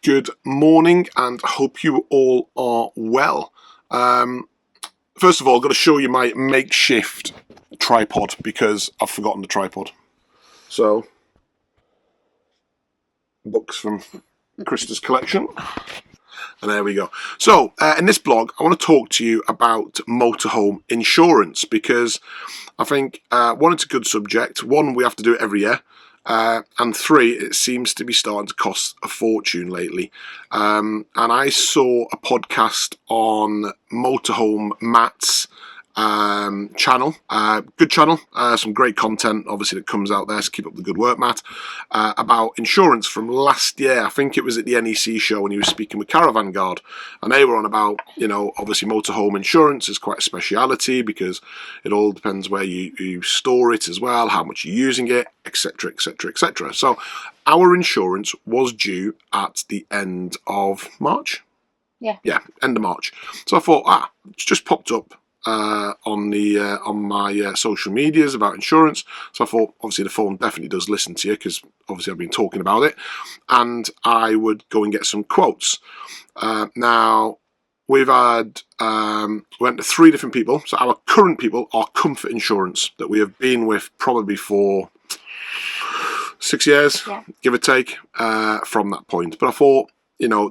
Good morning, and I hope you all are well. First of all, I've got to show you my makeshift tripod because I've forgotten the tripod. So, books from Krista's collection. And there we go. So, in this blog, I want to talk to you about motorhome insurance because I think, one, it's a good subject. One, we have to do it every year. And three, it seems to be starting to cost a fortune lately. And I saw a podcast on Motorhome Matt's channel, good channel, some great content obviously that comes out there, so keep up the good work, Matt, about insurance from last year. I think it was at the NEC show when he was speaking with Caravan Guard, and they were on about, obviously motorhome insurance is quite a speciality because it all depends where you store it as well, how much you're using it, etc, etc, etc. So our insurance was due at the end of March. Yeah, end of March. So I thought, it's just popped up on my social medias about insurance. So I thought, obviously the phone definitely does listen to you because obviously I've been talking about it, and I would go and get some quotes. Now we've had went to 3 different people. So our current people are Comfort Insurance that we have been with probably for 6 years, give or take, from that point. But I thought,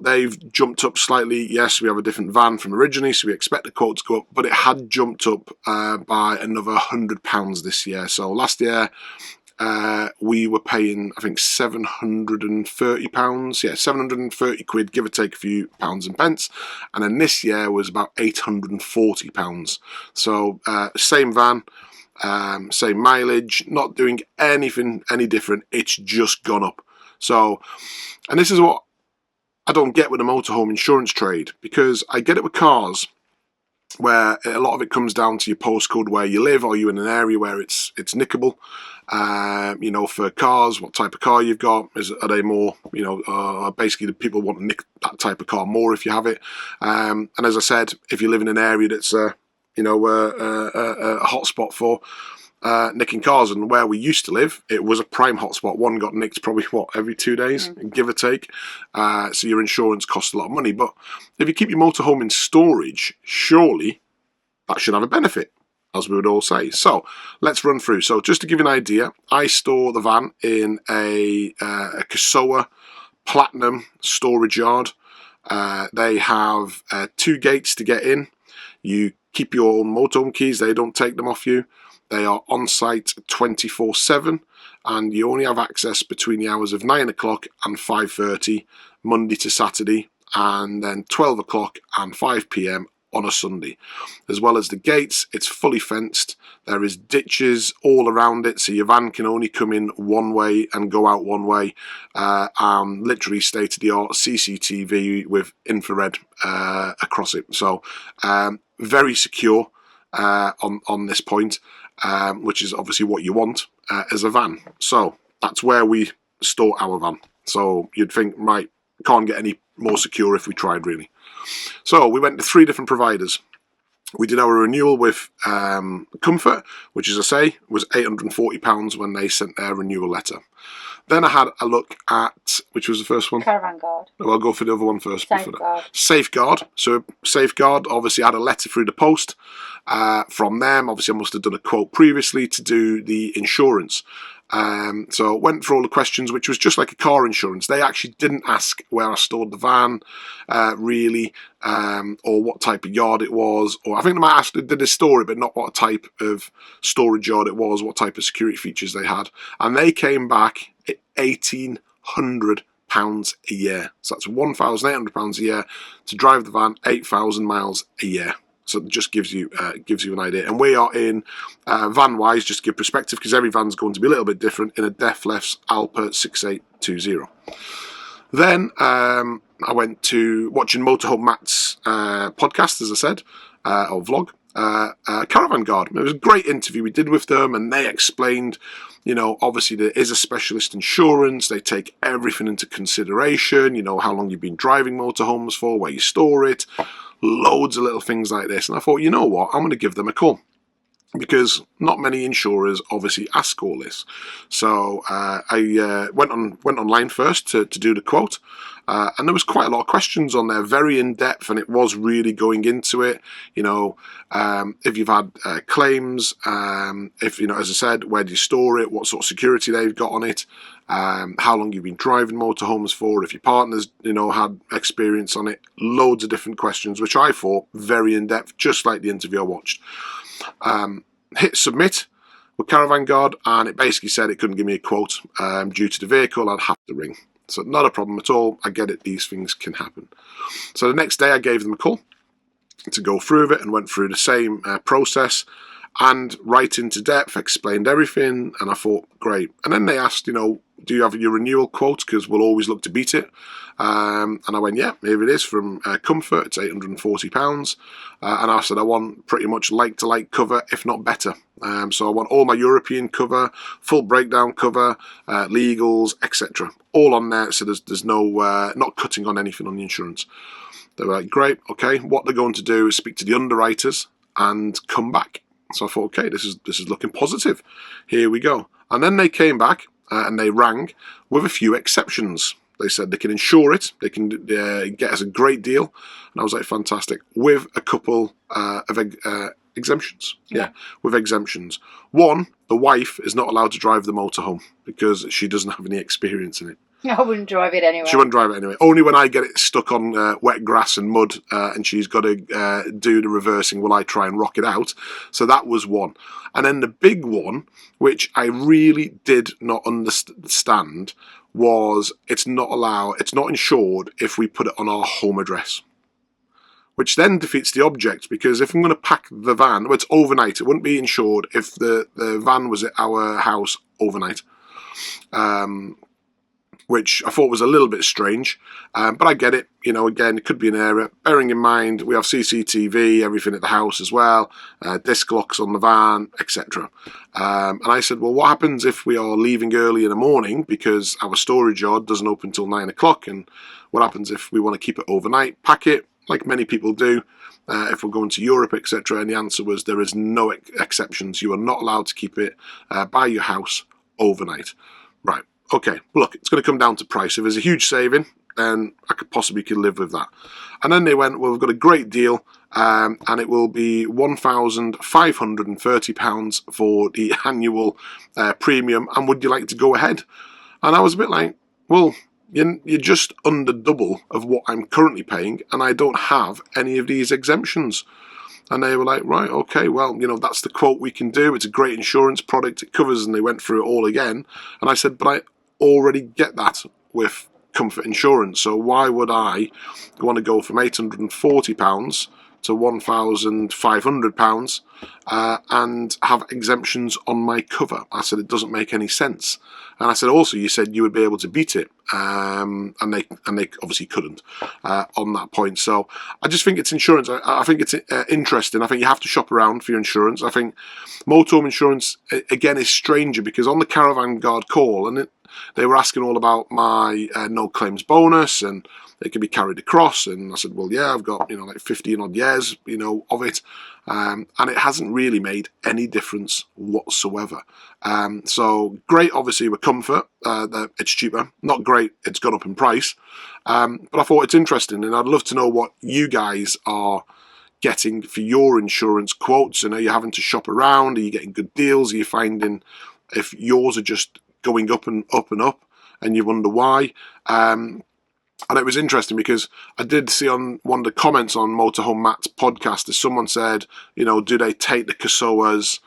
they've jumped up slightly. Yes, we have a different van from originally, so we expect the quote to go up, but it had jumped up by another £100 this year. So last year, we were paying, I think, £730. Yeah, 730 quid, give or take a few pounds and pence. And then this year was about £840. So same van, same mileage, not doing anything any different. It's just gone up. So, and this is what I don't get with the motorhome insurance trade, because I get it with cars where a lot of it comes down to your postcode where you live, or you in an area where it's nickable. For cars, what type of car you've got, are they more, basically the people want to nick that type of car more if you have it. And as I said, if you live in an area that's a hotspot for nicking cars, and where we used to live, it was a prime hotspot. One got nicked probably every 2 days, give or take. So your insurance costs a lot of money. But if you keep your motorhome in storage, surely that should have a benefit, as we would all say. So let's run through. So just to give you an idea, I store the van in a Casoa Platinum storage yard. They have 2 gates to get in. You keep your own motorhome keys. They don't take them off you. They are on site 24/7, and you only have access between the hours of 9 o'clock and 5:30, Monday to Saturday, and then 12 o'clock and 5 p.m. on a Sunday. As well as the gates, it's fully fenced. There is ditches all around it, so your van can only come in one way and go out one way. Literally state-of-the-art CCTV with infrared across it. So very secure on this point. Which is obviously what you want as a van. So that's where we store our van. So you'd think, right, can't get any more secure if we tried, really. So we went to 3 different providers. We did our renewal with Comfort, which, as I say, was £840 when they sent their renewal letter. Then I had a look at, which was the first one? Caravan Guard. Well, I'll go for the other one first. Safeguard. Safeguard. So Safeguard obviously had a letter through the post from them. Obviously I must have done a quote previously to do the insurance. So went through all the questions, which was just like a car insurance. They actually didn't ask where I stored the van, really, or what type of yard it was. Or I think they might ask, did they store it, but not what type of storage yard it was, what type of security features they had. And they came back at £1,800 a year. So that's £1,800 a year to drive the van 8,000 miles a year. So it just gives you an idea. And we are in, van-wise, just to give perspective, because every van's going to be a little bit different, in a Def Lefts Alpa 6820. Then I went to watching Motorhome Matt's podcast, as I said, or vlog, Caravan Guard. It was a great interview we did with them, and they explained, obviously there is a specialist insurance. They take everything into consideration, how long you've been driving motorhomes for, where you store it, loads of little things like this. And I thought, you know what, I'm going to give them a call, because not many insurers obviously ask all this. So I went online first to do the quote, And there was quite a lot of questions on there, very in-depth, and it was really going into it. If you've had claims, if, as I said, where do you store it, what sort of security they've got on it, how long you've been driving motorhomes for, if your partner's, had experience on it, loads of different questions, which I thought very in-depth, just like the interview I watched. Hit submit with Caravan Guard, and it basically said it couldn't give me a quote due to the vehicle. I'd have to ring. So not a problem at all. I get it. These things can happen. So the next day I gave them a call to go through it and went through the same process and right into depth, explained everything. And I thought, great. And then they asked, do you have your renewal quote? Because we'll always look to beat it. And I went, yeah, here it is from Comfort. It's £840. And I said, I want pretty much like-to-like cover, if not better. So I want all my European cover, full breakdown cover, legals, etc. All on there. So there's no, not cutting on anything on the insurance. They were like, great, okay. What they're going to do is speak to the underwriters and come back. So I thought, okay, this is looking positive. Here we go. And then they came back and they rang with a few exceptions. They said they can insure it, they can get us a great deal. And I was like, fantastic, with a couple of exemptions. Yeah, with exemptions. One, the wife is not allowed to drive the motorhome because she doesn't have any experience in it. I wouldn't drive it anyway. She wouldn't drive it anyway. Only when I get it stuck on wet grass and mud and she's got to do the reversing will I try and rock it out. So that was one. And then the big one, which I really did not understand, was it's not insured if we put it on our home address. Which then defeats the object, because if I'm going to pack the van, well, it's overnight. It wouldn't be insured if the van was at our house overnight. Which I thought was a little bit strange, but I get it. Again, it could be an error. Bearing in mind, we have CCTV, everything at the house as well, disc locks on the van, etc. And I said, well, what happens if we are leaving early in the morning because our storage yard doesn't open until 9 o'clock? And what happens if we want to keep it overnight, pack it, like many people do, if we're going to Europe, etc.? And the answer was there is no exceptions. You are not allowed to keep it by your house overnight. Right. Okay, look, it's going to come down to price. If there's a huge saving, then I could possibly live with that. And then they went, well, we've got a great deal, and it will be £1,530 for the annual premium, and would you like to go ahead? And I was a bit like, well, you're just under double of what I'm currently paying, and I don't have any of these exemptions. And they were like, right, okay, well, that's the quote we can do. It's a great insurance product. It covers, and they went through it all again. And I said, but I already get that with Comfort Insurance. So why would I want to go from £840 to £1,500 and have exemptions on my cover? I said, it doesn't make any sense. And I said, also, you said you would be able to beat it. And they obviously couldn't on that point. So I just think it's insurance. I think it's interesting. I think you have to shop around for your insurance. I think motorhome insurance, again, is stranger because on the Caravan Guard call, and they were asking all about my no claims bonus and it can be carried across. And I said, well, yeah, I've got, like 15 odd years, of it. And it hasn't really made any difference whatsoever. So great, obviously, with Comfort, that it's cheaper. Not great, it's gone up in price. But I thought it's interesting, and I'd love to know what you guys are getting for your insurance quotes. And are you having to shop around? Are you getting good deals? Are you finding if yours are just going up and up and up, and you wonder why? And it was interesting because I did see on one of the comments on Motorhome Matt's podcast, as someone said, do they take the Casoa's,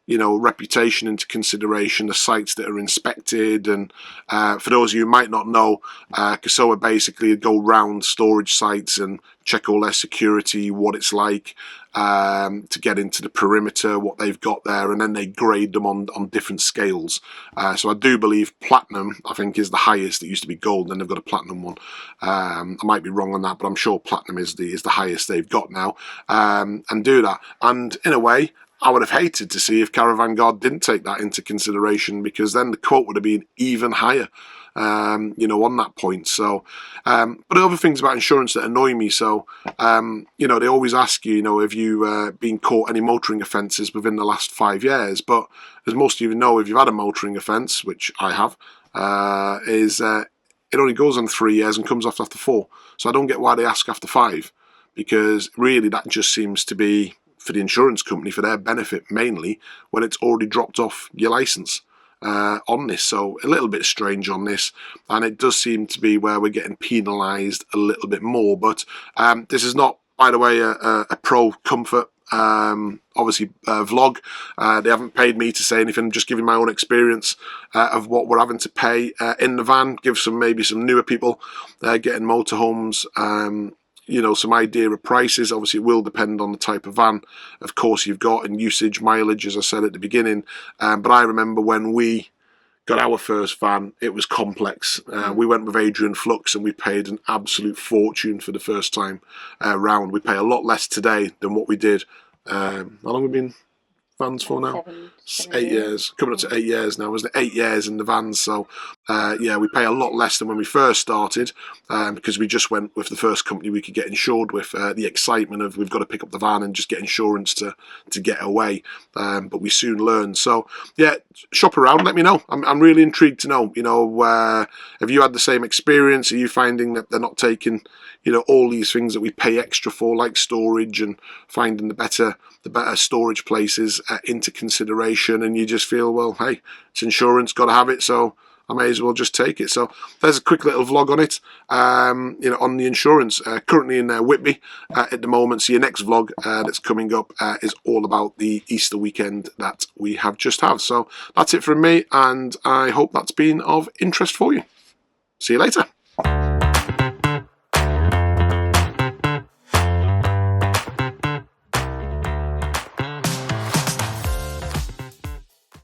reputation into consideration, the sites that are inspected? And for those of you who might not know, Casoa basically go round storage sites and check all their security, what it's like to get into the perimeter, what they've got there, and then they grade them on different scales. So I do believe platinum, I think, is the highest. It used to be gold, and then they've got a platinum one. I might be wrong on that, but I'm sure platinum is the highest they've got now, and do that. And in a way, I would have hated to see if Caravan Guard didn't take that into consideration, because then the quote would have been even higher, on that point. So, but other things about insurance that annoy me. So, they always ask you, have you been caught any motoring offences within the last 5 years? But as most of you know, if you've had a motoring offence, which I have, it only goes on 3 years and comes off after 4. So I don't get why they ask after 5, because really that just seems to be for the insurance company, for their benefit mainly, when it's already dropped off your licence on this. So a little bit strange on this, and it does seem to be where we're getting penalised a little bit more. But this is not, by the way, a pro comfort obviously vlog. They haven't paid me to say anything. I'm just giving my own experience of what we're having to pay in the van. Give maybe some newer people getting motorhomes you know, some idea of prices. Obviously it will depend on the type of van, of course, you've got, and usage, mileage, as I said at the beginning. But I remember when we got our first van, it was complex. We went with Adrian Flux and we paid an absolute fortune for the first time round. We pay a lot less today than what we did. How long have we been vans for now? 8 years. Coming up to 8 years now, wasn't it? 8 years in the vans. So yeah, we pay a lot less than when we first started, because we just went with the first company we could get insured with. The excitement of we've got to pick up the van and just get insurance to get away. But we soon learned. So yeah, shop around. Let me know. I'm really intrigued to know. You know, have you had the same experience? Are you finding that they're not taking, you know, all these things that we pay extra for, like storage, and finding the better storage places into consideration, and you just feel, well, hey, it's insurance, got to have it, so I may as well just take it. So there's a quick little vlog on it, you know, on the insurance. Currently in Whitby at the moment. So your next vlog that's coming up is all about the Easter weekend that we have just had. So that's it from me, and I hope that's been of interest for you. See you later.